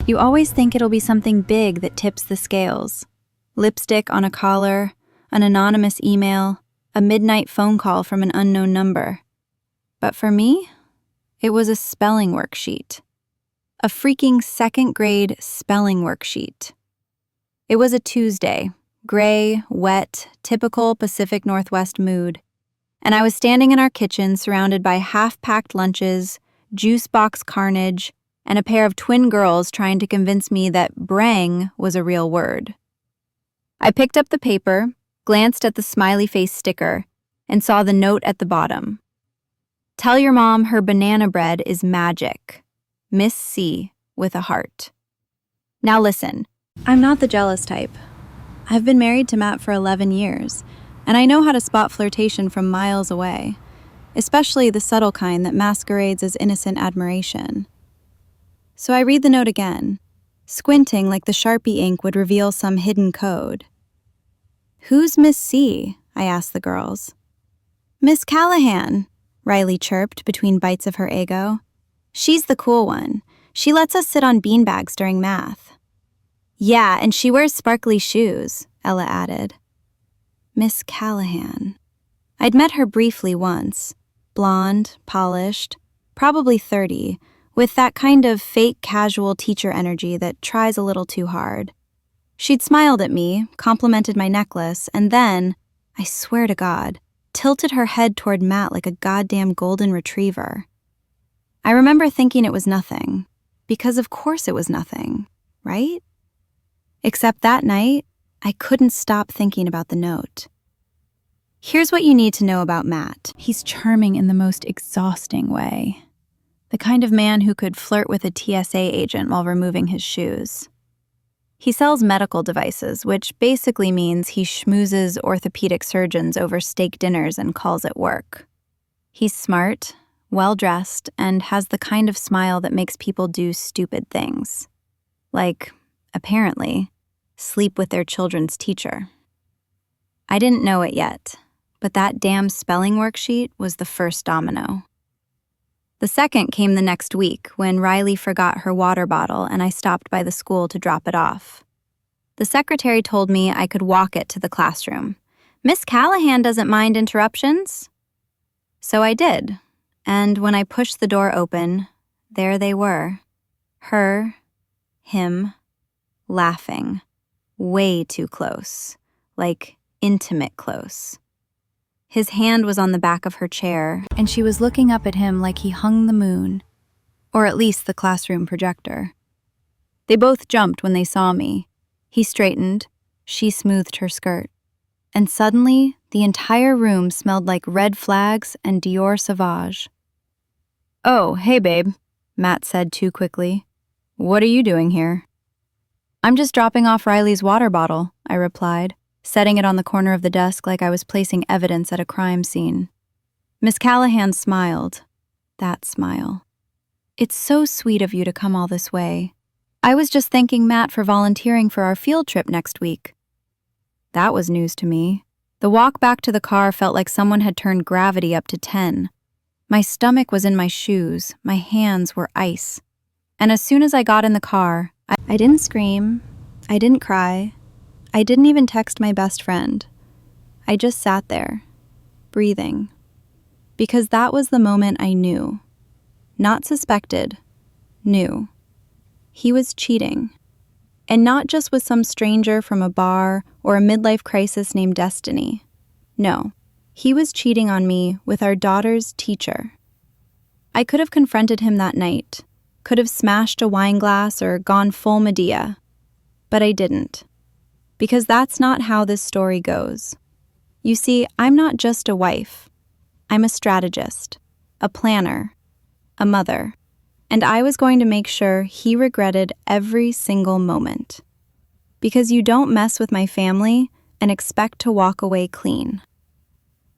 You always think it'll be something big that tips the scales. Lipstick on a collar, an anonymous email, a midnight phone call from an unknown number. But for me, it was a spelling worksheet. A freaking second-grade spelling worksheet. It was a Tuesday, gray, wet, typical Pacific Northwest mood, and I was standing in our kitchen surrounded by half-packed lunches, juice box carnage, and a pair of twin girls trying to convince me that brang was a real word. I picked up the paper, glanced at the smiley face sticker, and saw the note at the bottom. Tell your mom her banana bread is magic. Miss C with a heart. Now listen, I'm not the jealous type. I've been married to Matt for 11 years, and I know how to spot flirtation from miles away, especially the subtle kind that masquerades as innocent admiration. So I read the note again, squinting like the Sharpie ink would reveal some hidden code. Who's Miss C? I asked the girls. Miss Callahan, Riley chirped between bites of her Eggo. She's the cool one. She lets us sit on beanbags during math. Yeah, and she wears sparkly shoes, Ella added. Miss Callahan. I'd met her briefly once. Blonde, polished, probably 30, with that kind of fake casual teacher energy that tries a little too hard. She'd smiled at me, complimented my necklace, and then, I swear to God, tilted her head toward Matt like a goddamn golden retriever. I remember thinking it was nothing, because of course it was nothing, right? Except that night, I couldn't stop thinking about the note. Here's what you need to know about Matt. He's charming in the most exhausting way. The kind of man who could flirt with a TSA agent while removing his shoes. He sells medical devices, which basically means he schmoozes orthopedic surgeons over steak dinners and calls it work. He's smart, well-dressed, and has the kind of smile that makes people do stupid things. Like, apparently, sleep with their children's teacher. I didn't know it yet, but that damn spelling worksheet was the first domino. The second came the next week when Riley forgot her water bottle and I stopped by the school to drop it off. The secretary told me I could walk it to the classroom. Miss Callahan doesn't mind interruptions. So I did, and when I pushed the door open, there they were. Her, him, laughing. Way too close. Like, intimate close. His hand was on the back of her chair, and she was looking up at him like he hung the moon, or at least the classroom projector. They both jumped when they saw me. He straightened, she smoothed her skirt, and suddenly the entire room smelled like red flags and Dior Sauvage. Oh, hey babe, Matt said too quickly. What are you doing here? I'm just dropping off Riley's water bottle, I replied, setting it on the corner of the desk like I was placing evidence at a crime scene. Miss Callahan smiled. That smile. It's so sweet of you to come all this way. I was just thanking Matt for volunteering for our field trip next week. That was news to me. The walk back to the car felt like someone had turned gravity up to 10. My stomach was in my shoes, my hands were ice. And as soon as I got in the car, I didn't scream, I didn't cry, I didn't even text my best friend. I just sat there, breathing. Because that was the moment I knew. Not suspected, knew. He was cheating. And not just with some stranger from a bar or a midlife crisis named Destiny. No, he was cheating on me with our daughter's teacher. I could have confronted him that night, could have smashed a wine glass or gone full Medea, but I didn't. Because that's not how this story goes. You see, I'm not just a wife. I'm a strategist, a planner, a mother, and I was going to make sure he regretted every single moment. Because you don't mess with my family and expect to walk away clean.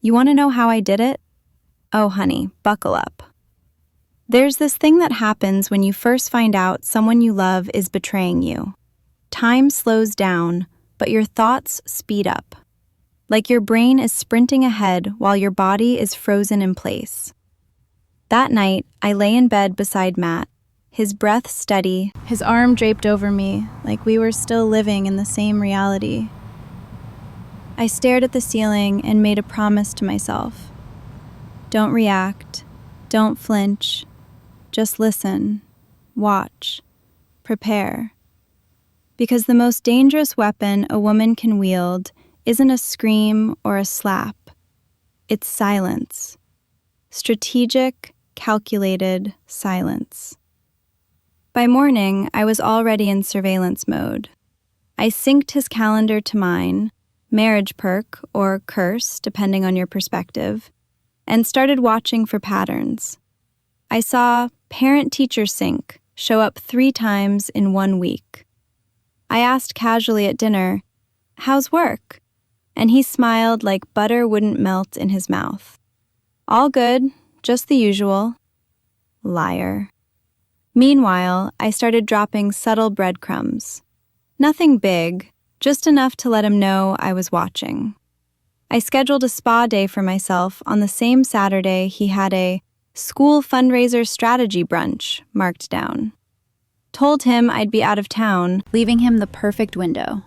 You want to know how I did it? Oh, honey, buckle up. There's this thing that happens when you first find out someone you love is betraying you. Time slows down, but your thoughts speed up. Like your brain is sprinting ahead while your body is frozen in place. That night, I lay in bed beside Matt, his breath steady, his arm draped over me like we were still living in the same reality. I stared at the ceiling and made a promise to myself. Don't react, don't flinch, just listen, watch, prepare. Because the most dangerous weapon a woman can wield isn't a scream or a slap. It's silence. Strategic, calculated silence. By morning, I was already in surveillance mode. I synced his calendar to mine, marriage perk or curse, depending on your perspective, and started watching for patterns. I saw parent-teacher sync show up 3 times in 1 week. I asked casually at dinner, "How's work?" And he smiled like butter wouldn't melt in his mouth. "All good, just the usual." Liar. Meanwhile, I started dropping subtle breadcrumbs. Nothing big, just enough to let him know I was watching. I scheduled a spa day for myself on the same Saturday he had a school fundraiser strategy brunch marked down. Told him I'd be out of town, leaving him the perfect window.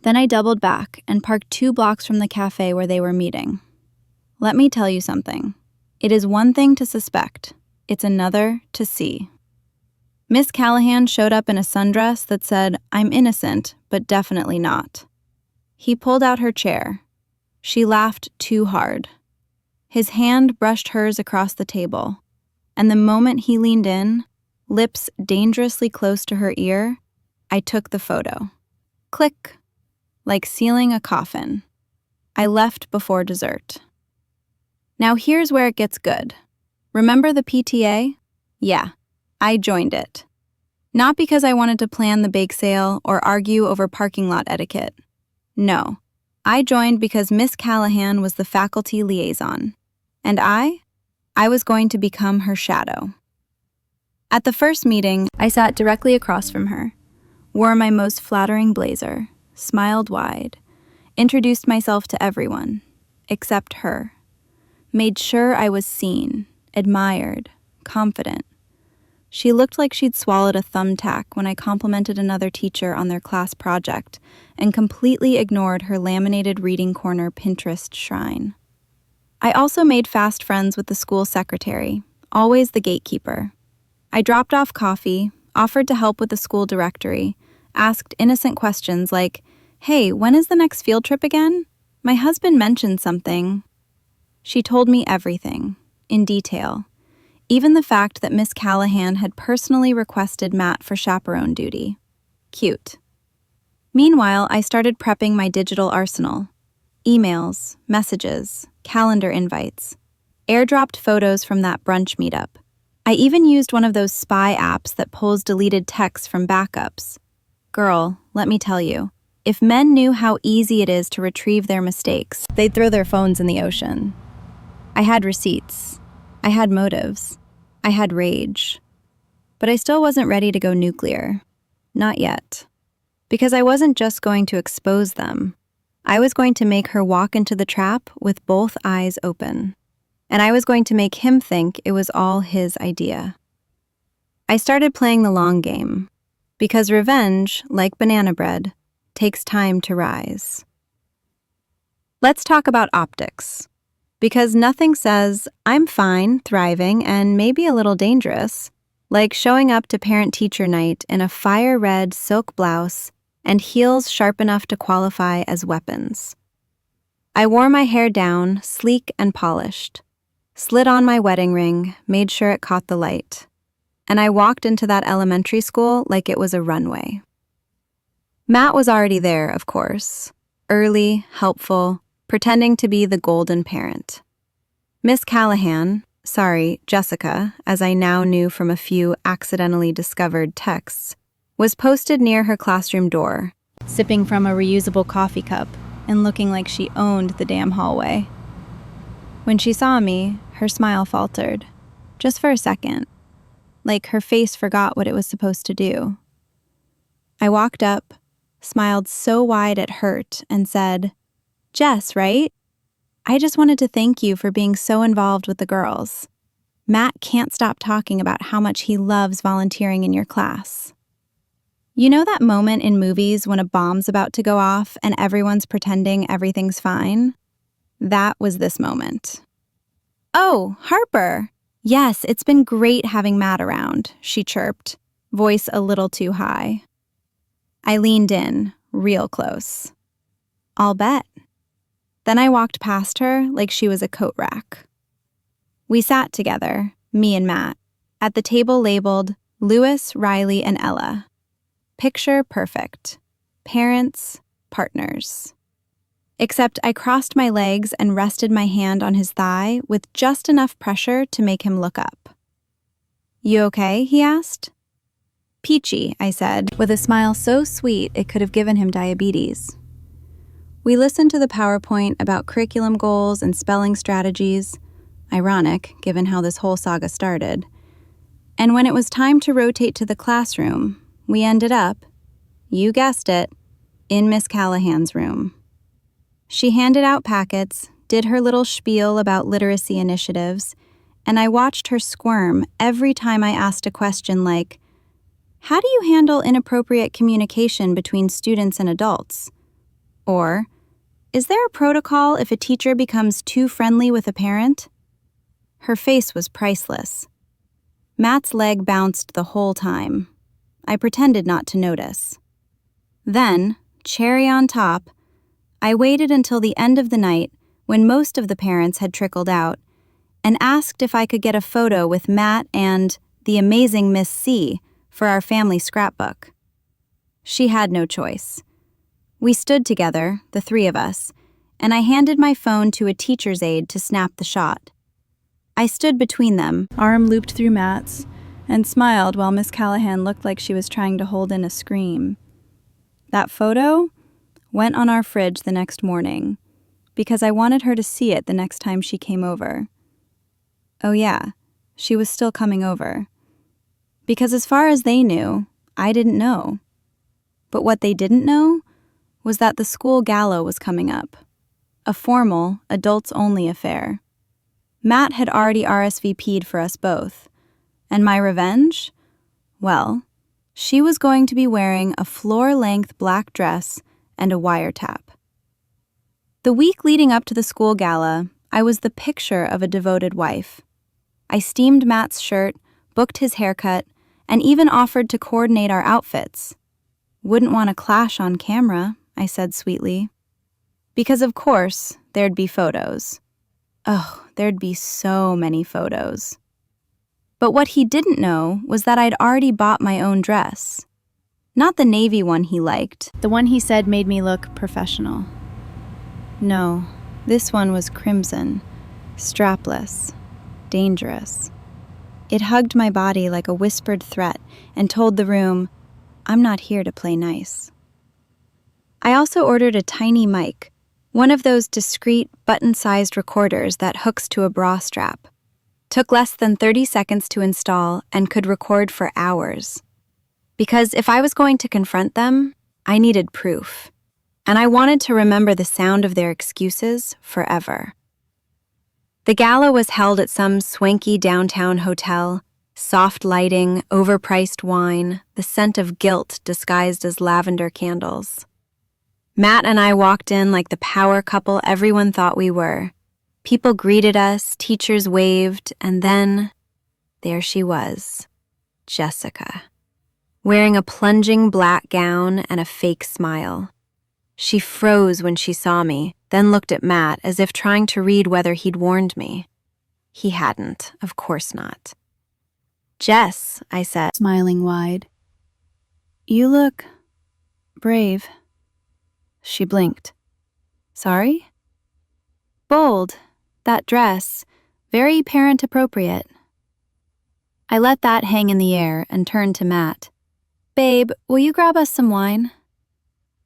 Then I doubled back and parked 2 blocks from the cafe where they were meeting. Let me tell you something. It is one thing to suspect, it's another to see. Miss Callahan showed up in a sundress that said, "I'm innocent, but definitely not." He pulled out her chair. She laughed too hard. His hand brushed hers across the table, and the moment he leaned in, lips dangerously close to her ear, I took the photo. Click, like sealing a coffin. I left before dessert. Now here's where it gets good. Remember the PTA? Yeah, I joined it. Not because I wanted to plan the bake sale or argue over parking lot etiquette. No, I joined because Miss Callahan was the faculty liaison. And I was going to become her shadow. At the first meeting, I sat directly across from her, wore my most flattering blazer, smiled wide, introduced myself to everyone, except her, made sure I was seen, admired, confident. She looked like she'd swallowed a thumbtack when I complimented another teacher on their class project and completely ignored her laminated reading corner Pinterest shrine. I also made fast friends with the school secretary, always the gatekeeper. I dropped off coffee, offered to help with the school directory, asked innocent questions like, "Hey, when is the next field trip again? My husband mentioned something." She told me everything, in detail, even the fact that Miss Callahan had personally requested Matt for chaperone duty. Cute. Meanwhile, I started prepping my digital arsenal. Emails, messages, calendar invites, airdropped photos from that brunch meetup. I even used one of those spy apps that pulls deleted texts from backups. Girl, let me tell you, if men knew how easy it is to retrieve their mistakes, they'd throw their phones in the ocean. I had receipts. I had motives. I had rage. But I still wasn't ready to go nuclear. Not yet. Because I wasn't just going to expose them. I was going to make her walk into the trap with both eyes open. And I was going to make him think it was all his idea. I started playing the long game. Because revenge, like banana bread, takes time to rise. Let's talk about optics. Because nothing says, "I'm fine, thriving, and maybe a little dangerous," like showing up to parent-teacher night in a fire-red silk blouse and heels sharp enough to qualify as weapons. I wore my hair down, sleek and polished, slid on my wedding ring, made sure it caught the light, and I walked into that elementary school like it was a runway. Matt was already there, of course, early, helpful, pretending to be the golden parent. Miss Callahan, Jessica, as I now knew from a few accidentally discovered texts, was posted near her classroom door, sipping from a reusable coffee cup and looking like she owned the damn hallway. When she saw me, her smile faltered, just for a second, like her face forgot what it was supposed to do. I walked up, smiled so wide it hurt, and said, "Jess, right? I just wanted to thank you for being so involved with the girls. Matt can't stop talking about how much he loves volunteering in your class. You know that moment in movies when a bomb's about to go off and everyone's pretending everything's fine? That was this moment. "Oh, Harper! Yes, it's been great having Matt around," she chirped, voice a little too high. I leaned in, real close. "I'll bet." Then I walked past her like she was a coat rack. We sat together, me and Matt, at the table labeled Lewis, Riley, and Ella. Picture perfect. Parents, partners. Except I crossed my legs and rested my hand on his thigh with just enough pressure to make him look up. "You okay?" he asked. "Peachy," I said, with a smile so sweet it could have given him diabetes. We listened to the PowerPoint about curriculum goals and spelling strategies, ironic given how this whole saga started. And when it was time to rotate to the classroom, we ended up, you guessed it, in Miss Callahan's room. She handed out packets, did her little spiel about literacy initiatives, and I watched her squirm every time I asked a question like, "How do you handle inappropriate communication between students and adults?" Or, "Is there a protocol if a teacher becomes too friendly with a parent?" Her face was priceless. Matt's leg bounced the whole time. I pretended not to notice. Then, cherry on top, I waited until the end of the night, when most of the parents had trickled out, and asked if I could get a photo with Matt and the amazing Miss C for our family scrapbook. She had no choice. We stood together, the three of us, and I handed my phone to a teacher's aide to snap the shot. I stood between them, arm looped through Matt's, and smiled while Miss Callahan looked like she was trying to hold in a scream. That photo went on our fridge the next morning, because I wanted her to see it the next time she came over. Oh yeah, she was still coming over. Because as far as they knew, I didn't know. But what they didn't know was that the school gala was coming up. A formal, adults-only affair. Matt had already RSVP'd for us both. And my revenge? Well, she was going to be wearing a floor-length black dress and a wiretap. The week leading up to the school gala, I was the picture of a devoted wife. I steamed Matt's shirt, booked his haircut, and even offered to coordinate our outfits. "Wouldn't want to clash on camera," I said sweetly. Because of course, there'd be photos. Oh, there'd be so many photos. But what he didn't know was that I'd already bought my own dress. Not the navy one he liked, the one he said made me look professional. No, this one was crimson, strapless, dangerous. It hugged my body like a whispered threat and told the room, "I'm not here to play nice." I also ordered a tiny mic, one of those discreet, button-sized recorders that hooks to a bra strap. Took less than 30 seconds to install and could record for hours. Because if I was going to confront them, I needed proof. And I wanted to remember the sound of their excuses forever. The gala was held at some swanky downtown hotel. Soft lighting, overpriced wine, the scent of guilt disguised as lavender candles. Matt and I walked in like the power couple everyone thought we were. People greeted us, teachers waved, and then there she was, Jessica, wearing a plunging black gown and a fake smile. She froze when she saw me, then looked at Matt as if trying to read whether he'd warned me. He hadn't, of course not. "Jess," I said, smiling wide. "You look brave." She blinked. "Sorry?" "Bold. That dress. Very parent-appropriate." I let that hang in the air and turned to Matt. "Babe, will you grab us some wine?"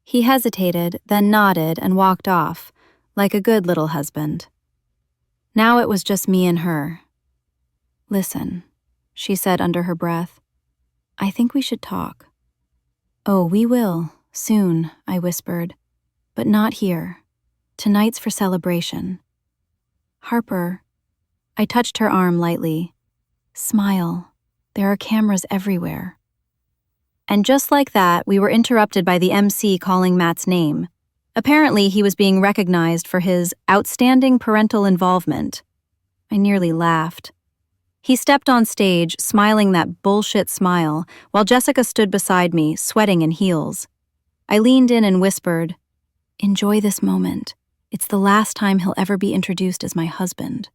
He hesitated, then nodded and walked off, like a good little husband. Now it was just me and her. "Listen," she said under her breath. "I think we should talk." "Oh, we will, soon," I whispered. "But not here. Tonight's for celebration." "Harper." I touched her arm lightly. Smile. There are cameras everywhere. And just like that, we were interrupted by the MC calling Matt's name. Apparently, he was being recognized for his outstanding parental involvement. I nearly laughed. He stepped on stage, smiling that bullshit smile, while Jessica stood beside me, sweating in heels. I leaned in and whispered, "Enjoy this moment. It's the last time he'll ever be introduced as my husband."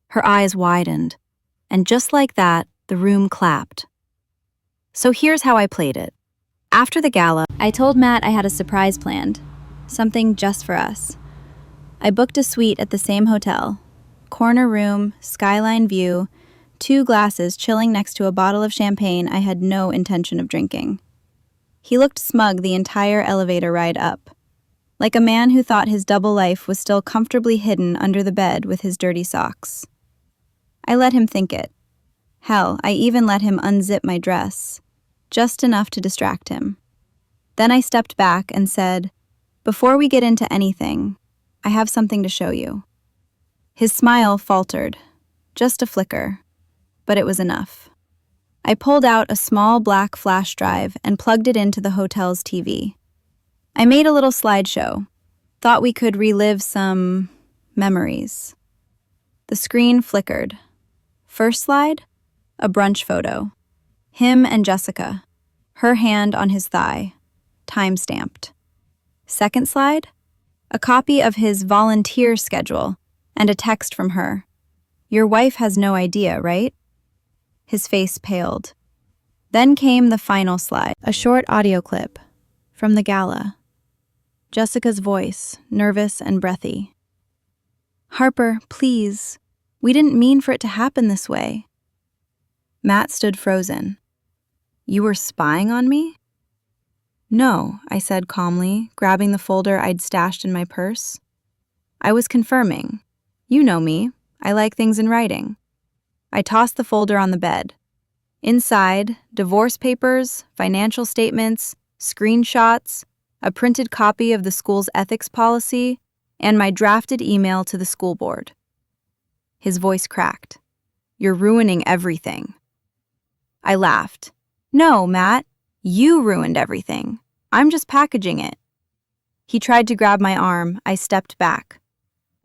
Her eyes widened, and just like that, the room clapped. So here's how I played it. After the gala, I told Matt I had a surprise planned, something just for us. I booked a suite at the same hotel. Corner room, skyline view, 2 glasses chilling next to a bottle of champagne I had no intention of drinking. He looked smug the entire elevator ride up, like a man who thought his double life was still comfortably hidden under the bed with his dirty socks. I let him think it. Hell, I even let him unzip my dress, just enough to distract him. Then I stepped back and said, "Before we get into anything, I have something to show you." His smile faltered, just a flicker, but it was enough. I pulled out a small black flash drive and plugged it into the hotel's TV. I made a little slideshow, thought we could relive some memories. The screen flickered. First slide, a brunch photo. Him and Jessica, her hand on his thigh, time-stamped. Second slide, a copy of his volunteer schedule and a text from her. "Your wife has no idea, right?" His face paled. Then came the final slide, a short audio clip from the gala. Jessica's voice, nervous and breathy. "Harper, please. We didn't mean for it to happen this way." Matt stood frozen. "You were spying on me?" "No," I said calmly, grabbing the folder I'd stashed in my purse. "I was confirming. You know me. I like things in writing." I tossed the folder on the bed. Inside, divorce papers, financial statements, screenshots, a printed copy of the school's ethics policy, and my drafted email to the school board. His voice cracked. "You're ruining everything." I laughed. "No, Matt, you ruined everything. I'm just packaging it." He tried to grab my arm. I stepped back.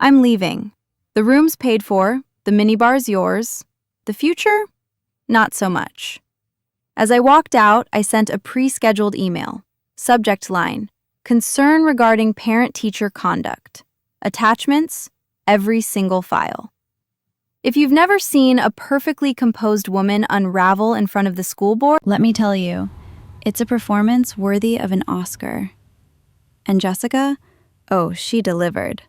"I'm leaving. The room's paid for, the minibar's yours. The future? Not so much." As I walked out, I sent a pre-scheduled email. Subject line, "Concern regarding parent-teacher conduct. Attachments, every single file." If you've never seen a perfectly composed woman unravel in front of the school board, let me tell you, it's a performance worthy of an Oscar. And Jessica? Oh, she delivered.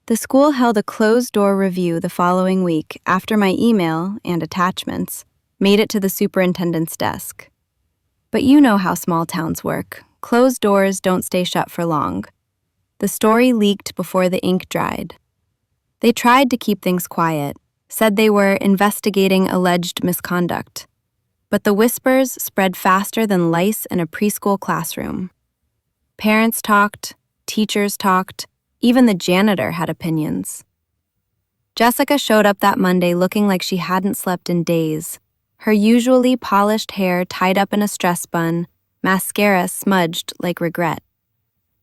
The school held a closed-door review the following week after my email and attachments made it to the superintendent's desk. But you know how small towns work. Closed doors don't stay shut for long. The story leaked before the ink dried. They tried to keep things quiet, said they were investigating alleged misconduct. But the whispers spread faster than lice in a preschool classroom. Parents talked, teachers talked, even the janitor had opinions. Jessica showed up that Monday looking like she hadn't slept in days, her usually polished hair tied up in a stress bun, mascara smudged like regret.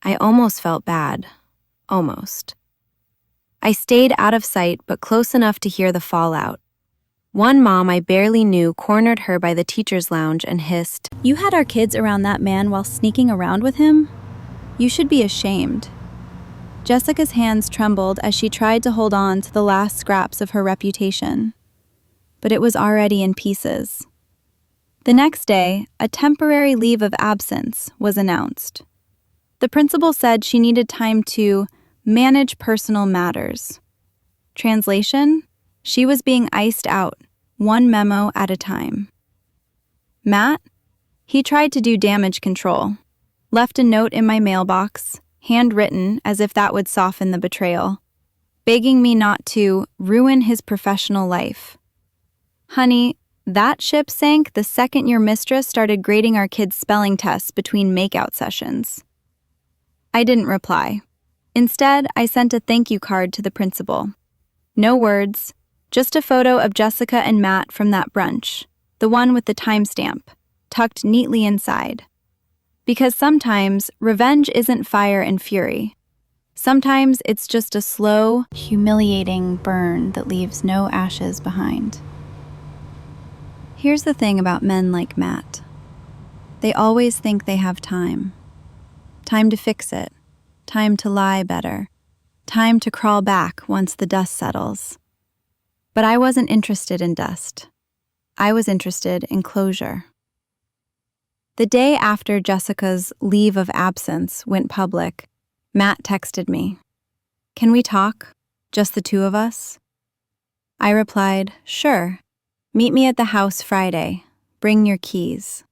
I almost felt bad. Almost. I stayed out of sight but close enough to hear the fallout. One mom I barely knew cornered her by the teacher's lounge and hissed, "You had our kids around that man while sneaking around with him? You should be ashamed." Jessica's hands trembled as she tried to hold on to the last scraps of her reputation. But it was already in pieces. The next day, a temporary leave of absence was announced. The principal said she needed time to manage personal matters. Translation: she was being iced out, one memo at a time. Matt? He tried to do damage control. Left a note in my mailbox, handwritten as if that would soften the betrayal, begging me not to ruin his professional life. Honey, that ship sank the second your mistress started grading our kids' spelling tests between makeout sessions. I didn't reply. Instead, I sent a thank you card to the principal. No words, Just a photo of Jessica and Matt from that brunch, the one with the timestamp, tucked neatly inside. Because sometimes revenge isn't fire and fury. Sometimes it's just a slow, humiliating burn that leaves no ashes behind. Here's the thing about men like Matt. They always think they have time. Time to fix it. Time to lie better. Time to crawl back once the dust settles. But I wasn't interested in dust. I was interested in closure. The day after Jessica's leave of absence went public, Matt texted me, "Can we talk? Just the two of us?" I replied, "Sure. Meet me at the house Friday. Bring your keys."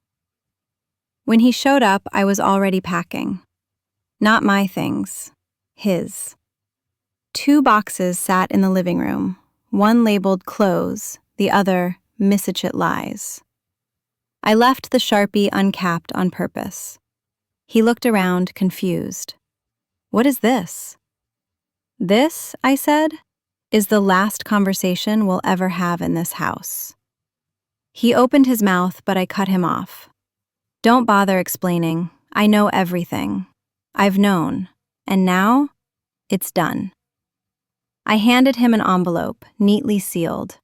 When he showed up, I was already packing. Not my things, his. 2 boxes sat in the living room, one labeled clothes, the other Missachit lies. I left the Sharpie uncapped on purpose. He looked around, confused. "What is this?" "This," I said, "is the last conversation we'll ever have in this house." He opened his mouth, but I cut him off. "Don't bother explaining. I know everything. I've known. And now, it's done." I handed him an envelope, neatly sealed.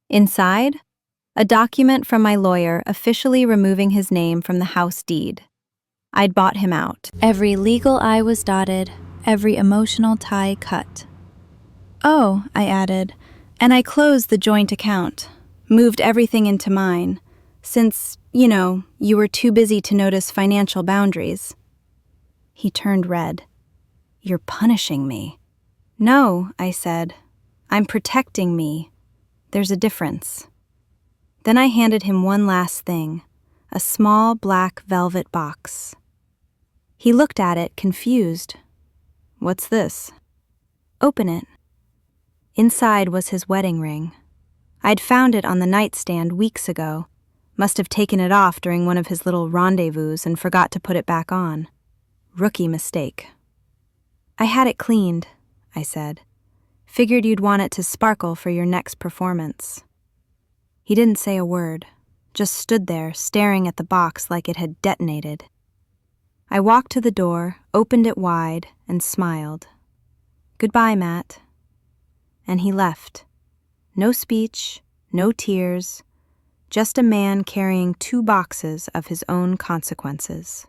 Inside, a document from my lawyer officially removing his name from the house deed. I'd bought him out. Every legal I was dotted, every emotional tie cut. "Oh," I added, "and I closed the joint account, moved everything into mine, since, you were too busy to notice financial boundaries." He turned red. "You're punishing me." "No," I said. "I'm protecting me. There's a difference." Then I handed him one last thing, a small black velvet box. He looked at it, confused. "What's this?" "Open it." Inside was his wedding ring. I'd found it on the nightstand weeks ago, must have taken it off during one of his little rendezvous and forgot to put it back on. Rookie mistake. "I had it cleaned," I said. "Figured you'd want it to sparkle for your next performance." He didn't say a word, just stood there staring at the box like it had detonated. I walked to the door, opened it wide, and smiled. "Goodbye, Matt." And he left. No speech, no tears, just a man carrying 2 boxes of his own consequences.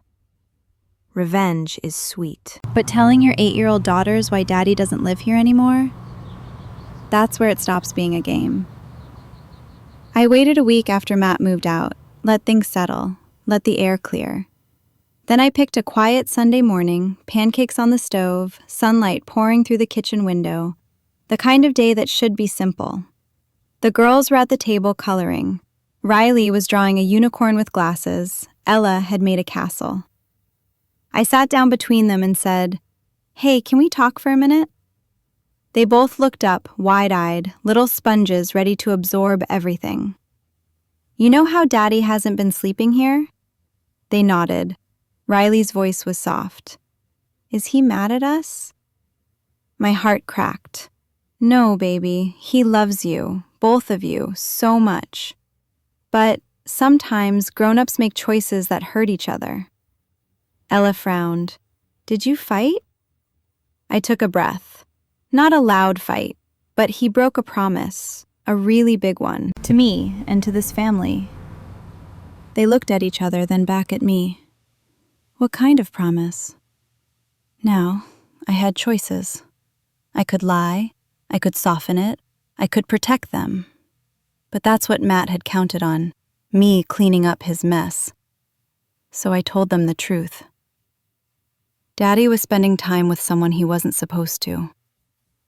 Revenge is sweet. But telling your 8-year-old daughters why daddy doesn't live here anymore? That's where it stops being a game. I waited a week after Matt moved out, let things settle, let the air clear. Then I picked a quiet Sunday morning, pancakes on the stove, sunlight pouring through the kitchen window, the kind of day that should be simple. The girls were at the table coloring. Riley was drawing a unicorn with glasses. Ella had made a castle. I sat down between them and said, "Hey, can we talk for a minute?" They both looked up, wide-eyed, little sponges ready to absorb everything. "You know how Daddy hasn't been sleeping here?" They nodded. Riley's voice was soft. "Is he mad at us?" My heart cracked. "No, baby, he loves you, both of you, so much. But sometimes grown-ups make choices that hurt each other." Ella frowned. "Did you fight?" I took a breath. Not a loud fight, but he broke a promise, a really big one, to me and to this family. They looked at each other, then back at me. What kind of promise? Now, I had choices. I could lie, I could soften it, I could protect them. But that's what Matt had counted on, me cleaning up his mess. So I told them the truth. Daddy was spending time with someone he wasn't supposed to.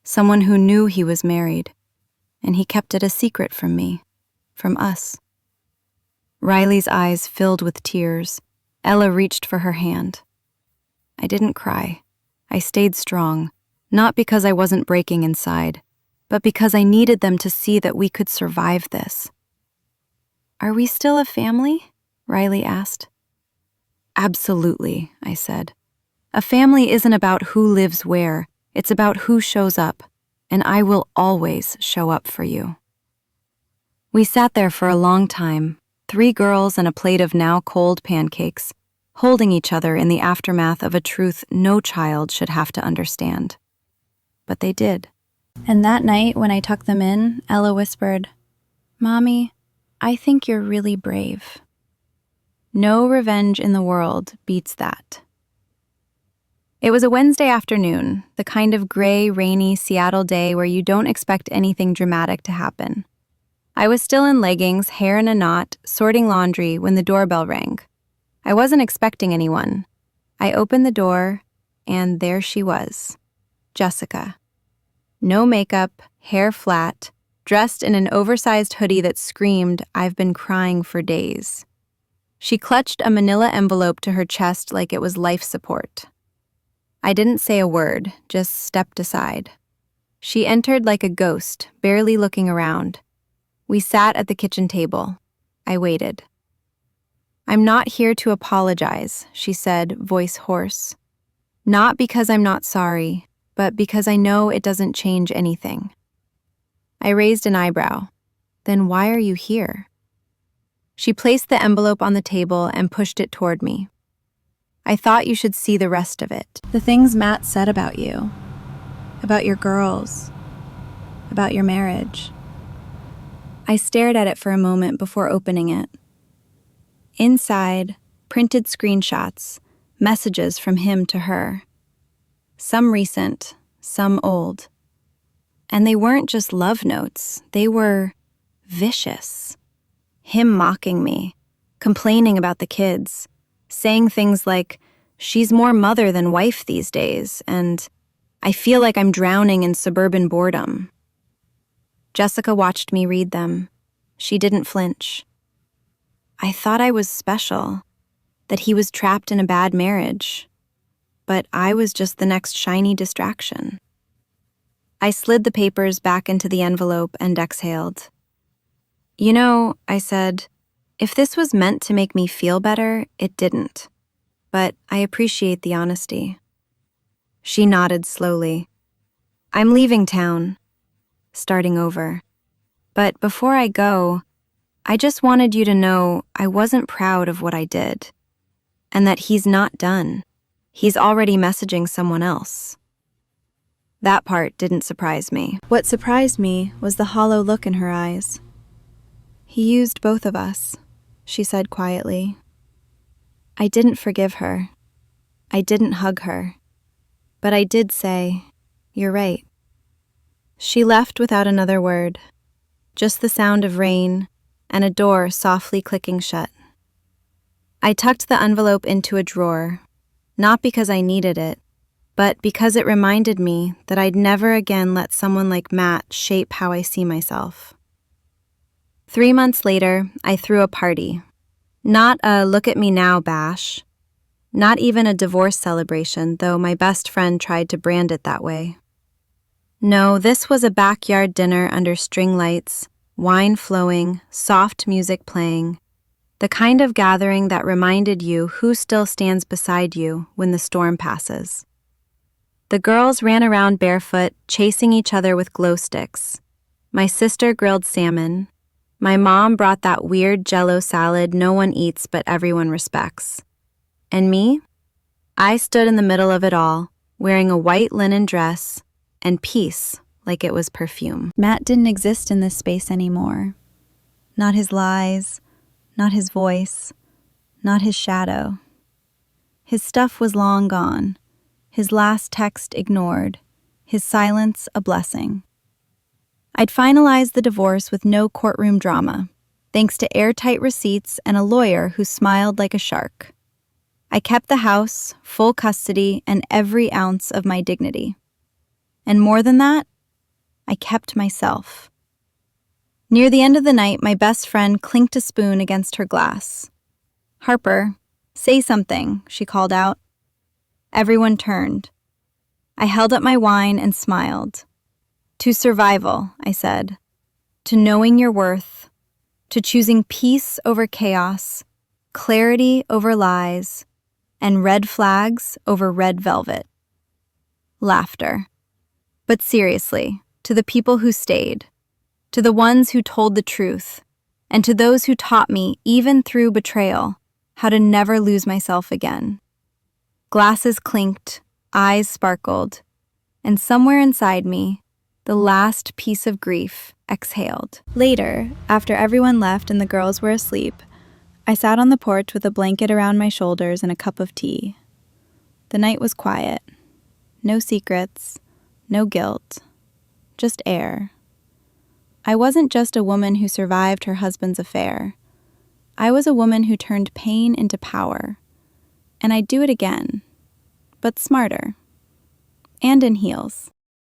Someone who knew he was married, and he kept it a secret from me, from us. Riley's eyes filled with tears. Ella reached for her hand. I didn't cry. I stayed strong, not because I wasn't breaking inside, but because I needed them to see that we could survive this. "Are we still a family?" Riley asked. "Absolutely," I said. "A family isn't about who lives where. It's about who shows up, and I will always show up for you." We sat there for a long time, 3 girls and a plate of now cold pancakes, holding each other in the aftermath of a truth no child should have to understand. But they did. And that night, when I tucked them in, Ella whispered, "Mommy, I think you're really brave." No revenge in the world beats that. It was a Wednesday afternoon, the kind of gray, rainy Seattle day where you don't expect anything dramatic to happen. I was still in leggings, hair in a knot, sorting laundry when the doorbell rang. I wasn't expecting anyone. I opened the door, and there she was, Jessica. No makeup, hair flat, dressed in an oversized hoodie that screamed, "I've been crying for days." She clutched a manila envelope to her chest like it was life support. I didn't say a word, just stepped aside. She entered like a ghost, barely looking around. We sat at the kitchen table. I waited. "I'm not here to apologize," she said, voice hoarse. "Not because I'm not sorry, but because I know it doesn't change anything." I raised an eyebrow. "Then why are you here?" She placed the envelope on the table and pushed it toward me. "I thought you should see the rest of it. The things Matt said about you, about your girls, about your marriage." I stared at it for a moment before opening it. Inside, printed screenshots, messages from him to her. Some recent, some old. And they weren't just love notes, they were vicious. Him mocking me, complaining about the kids, saying things like, "She's more mother than wife these days," and "I feel like I'm drowning in suburban boredom." Jessica watched me read them. She didn't flinch. I thought I was special, that he was trapped in a bad marriage, but I was just the next shiny distraction. I slid the papers back into the envelope and exhaled. "You know," I said, "if this was meant to make me feel better, it didn't. But I appreciate the honesty." She nodded slowly. "I'm leaving town, starting over. But before I go, I just wanted you to know I wasn't proud of what I did, and that he's not done. He's already messaging someone else." That part didn't surprise me. What surprised me was the hollow look in her eyes. "He used both of us," she said quietly. I didn't forgive her. I didn't hug her. But I did say, "You're right." She left without another word, just the sound of rain and a door softly clicking shut. I tucked the envelope into a drawer, not because I needed it, but because it reminded me that I'd never again let someone like Matt shape how I see myself. 3 months later, I threw a party. Not a look at me now bash. Not even a divorce celebration, though my best friend tried to brand it that way. No, this was a backyard dinner under string lights, wine flowing, soft music playing. The kind of gathering that reminded you who still stands beside you when the storm passes. The girls ran around barefoot, chasing each other with glow sticks. My sister grilled salmon. My mom brought that weird Jell-O salad no one eats but everyone respects. And me? I stood in the middle of it all, wearing a white linen dress, and peace like it was perfume. Matt didn't exist in this space anymore. Not his lies, not his voice, not his shadow. His stuff was long gone, his last text ignored, his silence a blessing. I'd finalized the divorce with no courtroom drama, thanks to airtight receipts and a lawyer who smiled like a shark. I kept the house, full custody, and every ounce of my dignity. And more than that, I kept myself. Near the end of the night, my best friend clinked a spoon against her glass. "Harper, say something," she called out. Everyone turned. I held up my wine and smiled. "To survival," I said. "To knowing your worth. To choosing peace over chaos, clarity over lies, and red flags over red velvet." Laughter. But seriously, to the people who stayed, to the ones who told the truth, and to those who taught me, even through betrayal, how to never lose myself again. Glasses clinked, eyes sparkled, and somewhere inside me, the last piece of grief exhaled. Later, after everyone left and the girls were asleep, I sat on the porch with a blanket around my shoulders and a cup of tea. The night was quiet. No secrets, no guilt, just air. I wasn't just a woman who survived her husband's affair. I was a woman who turned pain into power. And I'd do it again, but smarter. And in heels.